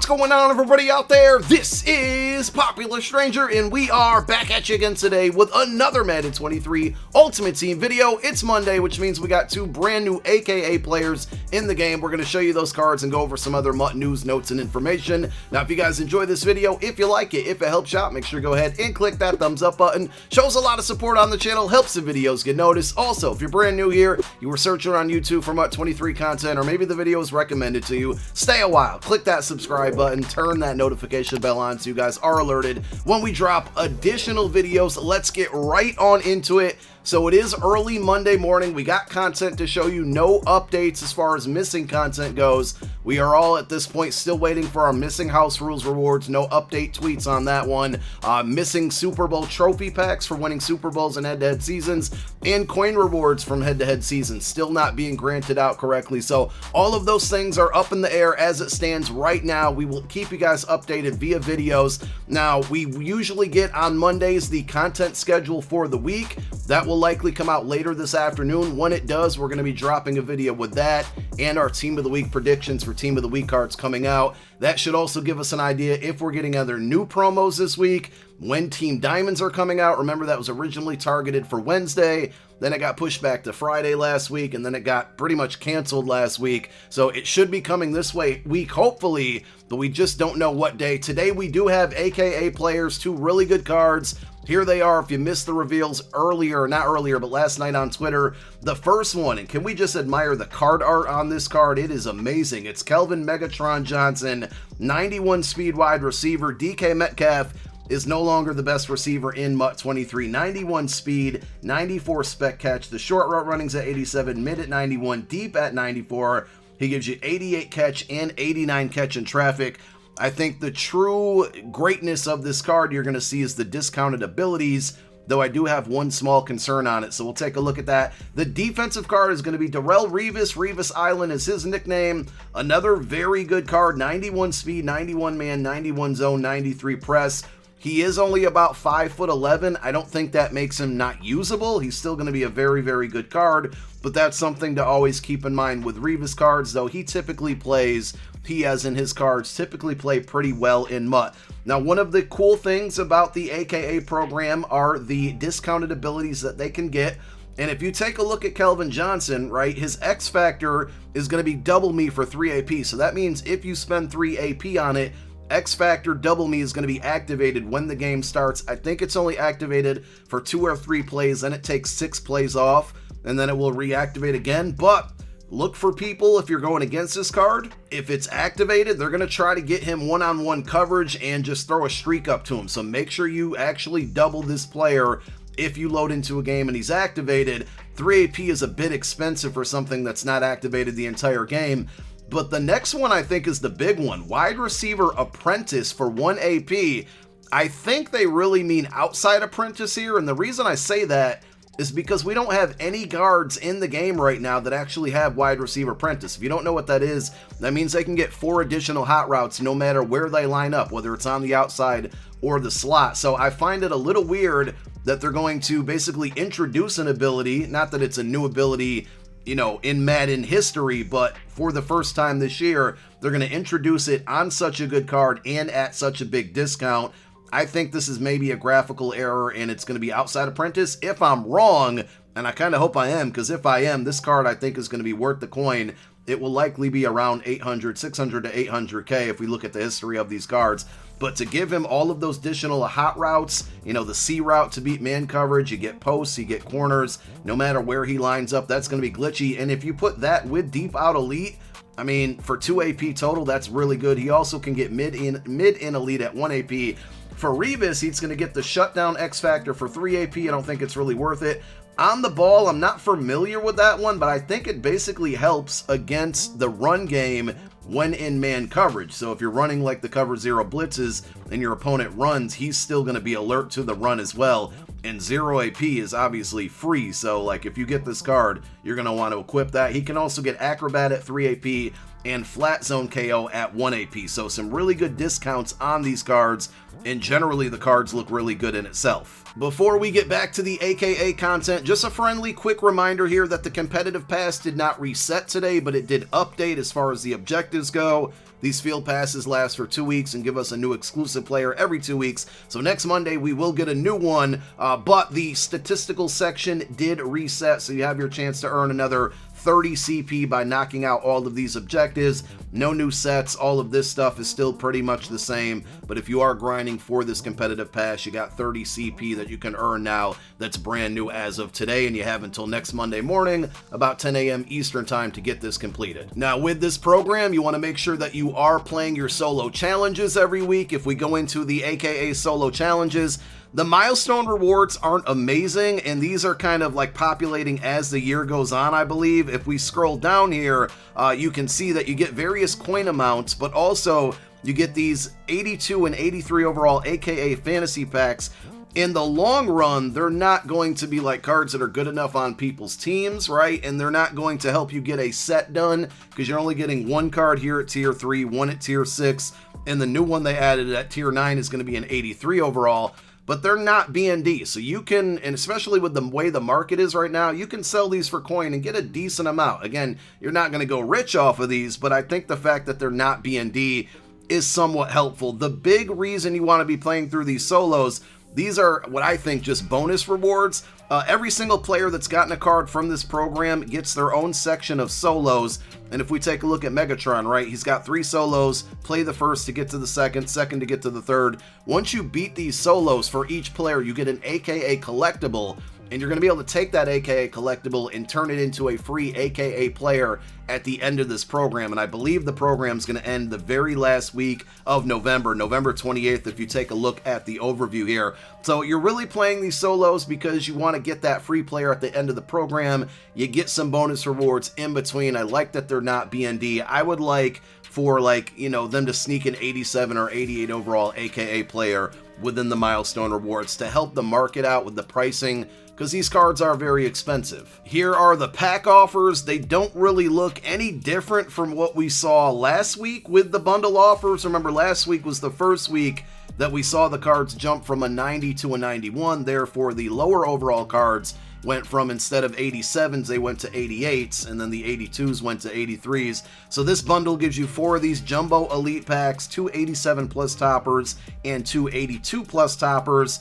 What's going on, everybody out there? This is Popular Stranger, and we are back at you again today with another Madden 23 Ultimate Team video. It's Monday, which means we got two brand new AKA players in the game. We're going to show you those cards and go over some other MUT news, notes, and information. Now, if you guys enjoy this video, if you like it, if it helps you out, make sure to go ahead and click that thumbs up button. Shows a lot of support on the channel, helps the videos get noticed. Also, if you're brand new here, you were searching on YouTube for MUT 23 content, or maybe the video was recommended to you, stay a while, click that subscribe button, turn that notification bell on so you guys are alerted when we drop additional videos. Let's get right on into it. So it is early Monday morning. We got content to show you, no updates as far as missing content goes. We are all at this point still waiting for our missing house rules rewards. No update tweets on that one. Missing Super Bowl trophy packs for winning Super Bowls and head-to-head seasons, and coin rewards from head-to-head seasons still not being granted out correctly. So all of those things are up in the air as it stands right now. We will keep you guys updated via videos. Now, we usually get on Mondays the content schedule for the week. That will likely come out later this afternoon. When it does, we're going to be dropping a video with that and our Team of the Week predictions for Team of the Week cards coming out. That should also give us an idea if we're getting other new promos this week, when Team Diamonds are coming out. Remember, that was originally targeted for Wednesday, then it got pushed back to Friday last week, and then it got pretty much canceled last week. So it should be coming this week, hopefully, but we just don't know what day. Today we do have AKA players, two really good cards. Here they are. If you missed the reveals earlier, not earlier, but last night on Twitter, the first one, and can we just admire the card art on this card? It is amazing. It's Kelvin Megatron Johnson, 91 speed wide receiver. DK Metcalf is no longer the best receiver in MUT 23. 91 speed, 94 spec catch. The short route running's at 87, mid at 91, deep at 94. He gives you 88 catch and 89 catch in traffic. I think the true greatness of this card you're going to see is the discounted abilities, though I do have one small concern on it, so we'll take a look at that. The defensive card is going to be Darrell Revis. Revis Island is his nickname. Another very good card, 91 speed, 91 man, 91 zone, 93 press. He is only about 5'11". I don't think that makes him not usable. He's still going to be a very, very good card, but that's something to always keep in mind with Revis cards, though he as in his cards, typically play pretty well in MUT. Now, one of the cool things about the AKA program are the discounted abilities that they can get. And if you take a look at Kelvin Johnson, right, his X Factor is going to be double me for 3 AP. So that means if you spend 3 AP on it, X Factor double me is going to be activated when the game starts. I think it's only activated for 2 or 3 plays, then it takes 6 plays off, and then it will reactivate again. But look for people, if you're going against this card, if it's activated, they're going to try to get him one-on-one coverage and just throw a streak up to him. So make sure you actually double this player if you load into a game and he's activated. 3 AP is a bit expensive for something that's not activated the entire game. But the next one I think is the big one. Wide receiver apprentice for 1 AP. I think they really mean outside apprentice here, and the reason I say that is because we don't have any guards in the game right now that actually have wide receiver apprentice. If you don't know what that is, that means they can get 4 additional hot routes no matter where they line up, whether it's on the outside or the slot. So I find it a little weird that they're going to basically introduce an ability, not that it's a new ability, you know, in Madden history, but for the first time this year, they're going to introduce it on such a good card and at such a big discount. I think this is maybe a graphical error and it's going to be outside apprentice. If I'm wrong, and I kind of hope I am, because if I am, this card I think is going to be worth the coin. It will likely be around 800, 600 to 800K if we look at the history of these cards. But to give him all of those additional hot routes, you know, the C route to beat man coverage, you get posts, you get corners, no matter where he lines up, that's going to be glitchy. And if you put that with deep out elite, I mean, for 2 AP total, that's really good. He also can get mid in elite at 1 AP. For Revis, he's going to get the shutdown X Factor for 3 AP. I don't think it's really worth it. On the ball, I'm not familiar with that one, but I think it basically helps against the run game when in man coverage. So if you're running like the cover 0 blitzes and your opponent runs, he's still going to be alert to the run as well. And 0 AP is obviously free, so like if you get this card, you're going to want to equip that. He can also get Acrobat at 3 AP and Flat Zone KO at 1 AP. So some really good discounts on these cards, and generally the cards look really good in itself. Before we get back to the AKA content, just a friendly quick reminder here that the competitive pass did not reset today, but it did update as far as the objectives go. These field passes last for 2 weeks and give us a new exclusive player every 2 weeks. So next Monday we will get a new one, but the statistical section did reset, so you have your chance to earn another 30 CP by knocking out all of these objectives. No new sets, all of this stuff is still pretty much the same, but if you are grinding for this competitive pass, you got 30 CP that you can earn now that's brand new as of today, and you have until next Monday morning about 10 a.m. Eastern time to get this completed. Now with this program, you want to make sure that you are playing your solo challenges every week. If we go into the AKA solo challenges, the milestone rewards aren't amazing, and these are kind of like populating as the year goes on, I believe. If we scroll down here, you can see that you get various coin amounts, but also you get these 82 and 83 overall AKA fantasy packs. In the long run, they're not going to be like cards that are good enough on people's teams, right? And they're not going to help you get a set done, because you're only getting one card here at tier 3, one at tier 6, and the new one they added at tier 9 is going to be an 83 overall. But they're not BND, so you can, and especially with the way the market is right now, you can sell these for coin and get a decent amount. Again, you're not going to go rich off of these, but I think the fact that they're not BND is somewhat helpful. The big reason you want to be playing through these solos, these are what I think just bonus rewards. Every single player that's gotten a card from this program gets their own section of solos. And if we take a look at Megatron, right, he's got 3 solos. Play the first to get to the second, second to get to the third. Once you beat these solos for each player, you get an AKA collectible, and you're going to be able to take that AKA collectible and turn it into a free AKA player at the end of this program. And I believe the program's going to end the very last week of November, November 28th, if you take a look at the overview here. So you're really playing these solos because you want to get that free player at the end of the program. You get some bonus rewards in between. I like that they're not BND. I would like for, like, you know, them to sneak an 87 or 88 overall AKA player within the milestone rewards to help the market out with the pricing, because these cards are very expensive. Here are the pack offers. They don't really look any different from what we saw last week with the bundle offers. Remember, last week was the first week that we saw the cards jump from a 90 to a 91. Therefore, the lower overall cards went from, instead of 87s, they went to 88s, and then the 82s went to 83s. So this bundle gives you 4 of these jumbo elite packs, 2 87 plus toppers, and 2 82 plus toppers.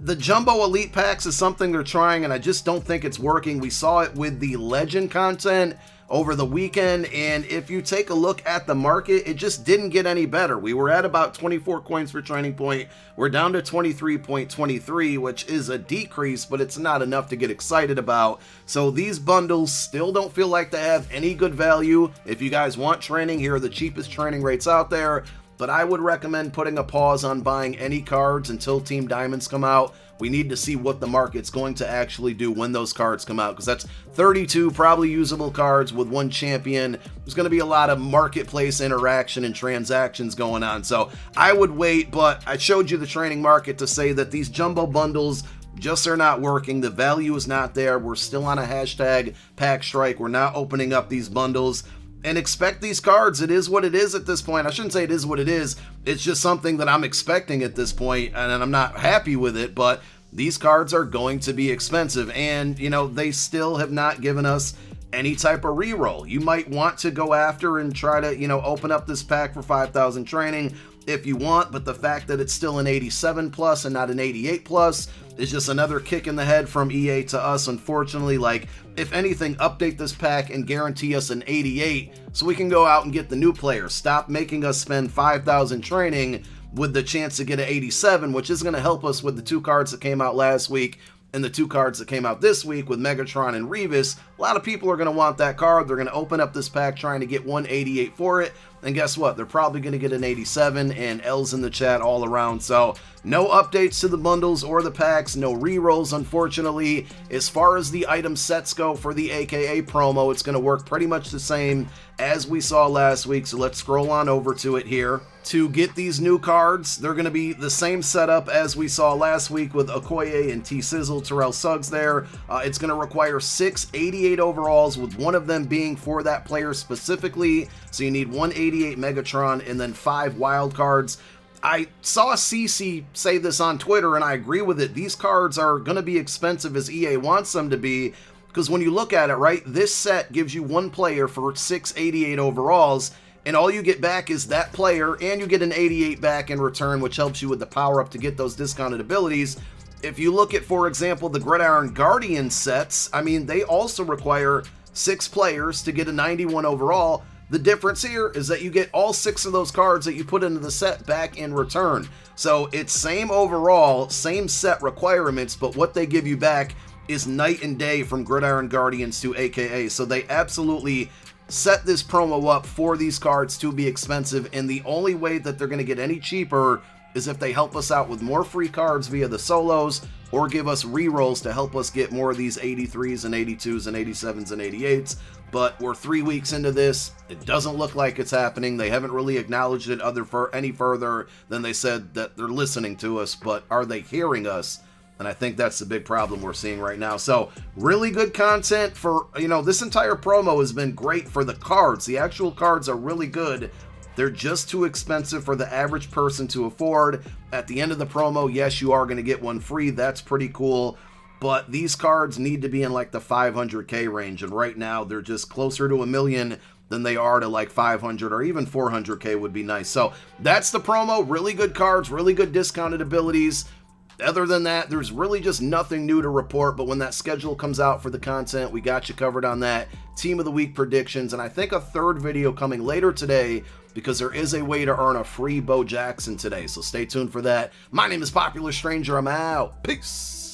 The jumbo elite packs is something they're trying, and I just don't think it's working. We saw it with the legend content over the weekend, and if you take a look at the market, it just didn't get any better. We were at about 24 coins per training point. We're down to 23.23, which is a decrease, but it's not enough to get excited about. So these bundles still don't feel like they have any good value. If you guys want training, here are the cheapest training rates out there. But I would recommend putting a pause on buying any cards until Team Diamonds come out. We need to see what the market's going to actually do when those cards come out, because that's 32 probably usable cards with 1 champion. There's going to be a lot of marketplace interaction and transactions going on. So I would wait, but I showed you the training market to say that these jumbo bundles just are not working. The value is not there. We're still on a hashtag pack strike. We're not opening up these bundles. And expect these cards. It is what it is at this point. I shouldn't say it is what it is. It's just something that I'm expecting at this point, and I'm not happy with it, but these cards are going to be expensive. And, you know, they still have not given us any type of reroll. You might want to go after and try to, you know, open up this pack for 5,000 training if you want, but the fact that it's still an 87 plus and not an 88 plus is just another kick in the head from EA to us, unfortunately. Like, if anything, update this pack and guarantee us an 88 so we can go out and get the new players. Stop making us spend 5,000 training with the chance to get an 87, which is going to help us with the 2 cards that came out last week and the 2 cards that came out this week with Megatron and Revis. A lot of people are going to want that card. They're going to open up this pack trying to get 188 for it. And guess what? They're probably going to get an 87, and L's in the chat all around. So no updates to the bundles or the packs, no rerolls, unfortunately. As far as the item sets go for the AKA promo, it's going to work pretty much the same as we saw last week. So let's scroll on over to it here. To get these new cards, they're going to be the same setup as we saw last week with Okoye and T-Sizzle, Terrell Suggs there. It's going to require 6 88 overalls, with one of them being for that player specifically. So you need 1 88 Megatron and then 5 wild cards. I saw CC say this on Twitter, and I agree with it. These cards are going to be expensive as EA wants them to be, because when you look at it, right, this set gives you one player for 6 88 overalls, and all you get back is that player, and you get an 88 back in return, which helps you with the power-up to get those discounted abilities. If you look at, for example, the Gridiron Guardian sets, I mean, they also require 6 players to get a 91 overall. The difference here is that you get all 6 of those cards that you put into the set back in return. So it's same overall, same set requirements, but what they give you back is night and day from Gridiron Guardians to AKA. So they absolutely set this promo up for these cards to be expensive, and the only way that they're going to get any cheaper is if they help us out with more free cards via the solos, or give us rerolls to help us get more of these 83s and 82s and 87s and 88s. But we're 3 weeks into this. It doesn't look like it's happening. They haven't really acknowledged it any further than they said that they're listening to us, but are they hearing us? And I think that's the big problem we're seeing right now. So really good content for, this entire promo has been great for the cards. The actual cards are really good. They're just too expensive for the average person to afford. At the end of the promo, yes, you are going to get one free. That's pretty cool. But these cards need to be in like the 500K range. And right now they're just closer to $1 million than they are to like 500 or even 400K would be nice. So that's the promo. Really good cards, really good discounted abilities. Other than that, there's really just nothing new to report, but when that schedule comes out for the content, we got you covered on that. Team of the Week predictions, and I think a third video coming later today, because there is a way to earn a free Bo Jackson today, so stay tuned for that. My name is Popular Stranger. I'm out. Peace.